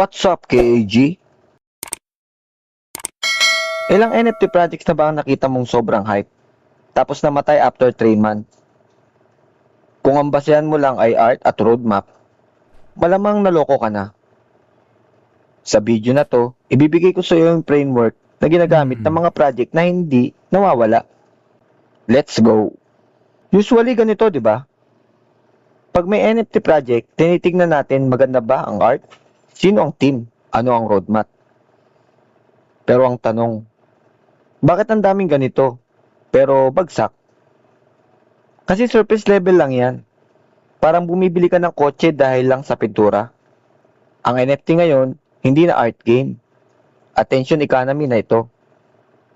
What's up, KAG? Ilang NFT projects na ba ang nakita mong sobrang hype? Tapos namatay after 3 months? Kung ang basehan mo lang ay art at roadmap, malamang naloko ka na. Sa video na to, ibibigay ko sa iyo yung framework na ginagamit ng mga project na hindi nawawala. Let's go! Usually ganito, di ba? Pag may NFT project, tinitignan natin maganda ba ang art? Sino ang team? Ano ang roadmap? Pero ang tanong, bakit ang daming ganito, pero bagsak? Kasi surface level lang yan. Parang bumibili ka ng kotse dahil lang sa pintura. Ang NFT ngayon, hindi na art game. Attention economy na ito.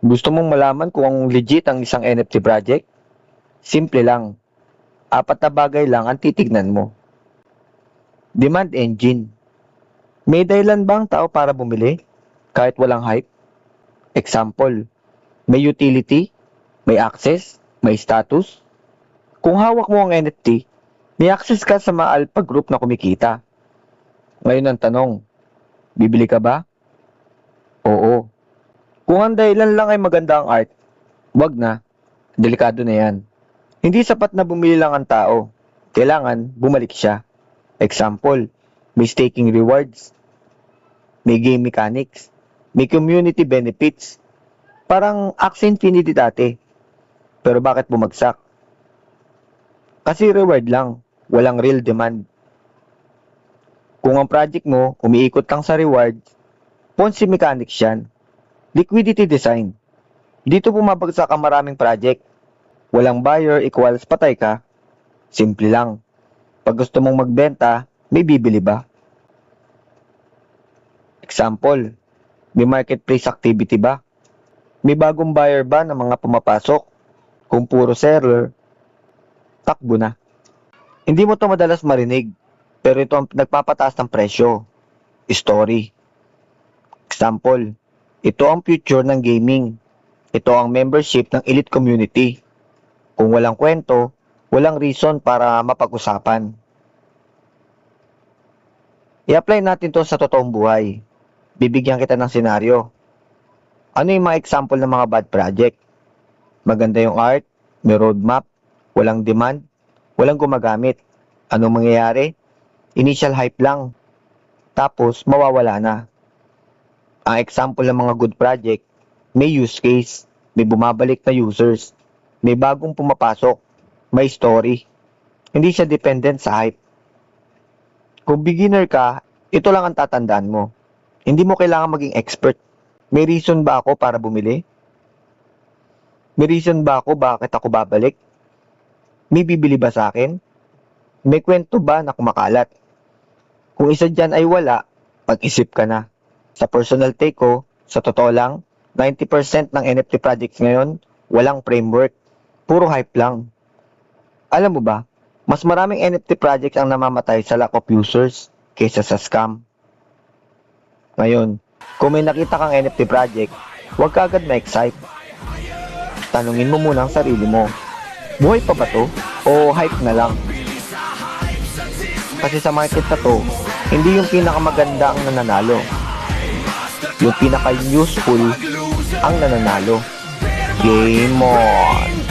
Gusto mong malaman kung ang legit ang isang NFT project? Simple lang. 4 na bagay lang ang titignan mo. Demand engine. May dahilan bang tao para bumili? Kahit walang hype? Example, may utility, may access, may status. Kung hawak mo ang NFT, may access ka sa mga alpha group na kumikita. Ngayon ang tanong, bibili ka ba? Oo. Kung ang dahilan lang ay maganda ang art, wag na. Delikado na yan. Hindi sapat na bumili lang ang tao. Kailangan bumalik siya. Example, may staking rewards, may game mechanics, may community benefits. Parang Axie Infinity dati. Pero bakit bumagsak? Kasi reward lang, walang real demand. Kung ang project mo, umiikot lang sa rewards, Ponzi mechanics yan. Liquidity design. Dito bumabagsak ang maraming project. Walang buyer equals patay ka. Simple lang. Pag gusto mong magbenta, may bibili ba? Example, may marketplace activity ba? May bagong buyer ba ng mga pumapasok? Kung puro seller, takbo na. Hindi mo to madalas marinig, pero ito ang nagpapataas ng presyo. Story. Example, ito ang future ng gaming. Ito ang membership ng elite community. Kung walang kwento, walang reason para mapag-usapan. I-apply natin to sa totoong buhay. Bibigyan kita ng senaryo. Ano yung mga example ng mga bad project? Maganda yung art, may roadmap, walang demand, walang gumagamit. Anong mangyayari? Initial hype lang. Tapos, mawawala na. Ang example ng mga good project, may use case, may bumabalik na users, may bagong pumapasok, may story. Hindi siya dependent sa hype. Kung beginner ka, ito lang ang tatandaan mo. Hindi mo kailangan maging expert. May reason ba ako para bumili? May reason ba ako bakit ako babalik? May bibili ba sa akin? May kwento ba na kumakalat? Kung isa dyan ay wala, pag-isip ka na. Sa personal take ko, sa totoo lang, 90% ng NFT projects ngayon, walang framework. Puro hype lang. Alam mo ba, mas maraming NFT projects ang namamatay sa lack of users kaysa sa scam. Ngayon, kung may nakita kang NFT project, huwag ka agad ma-excite. Tanungin mo muna ang sarili mo, buhay pa ba to? O hype na lang? Kasi sa market na to, hindi yung pinakamaganda ang nananalo. Yung pinaka-useful ang nananalo. Game on!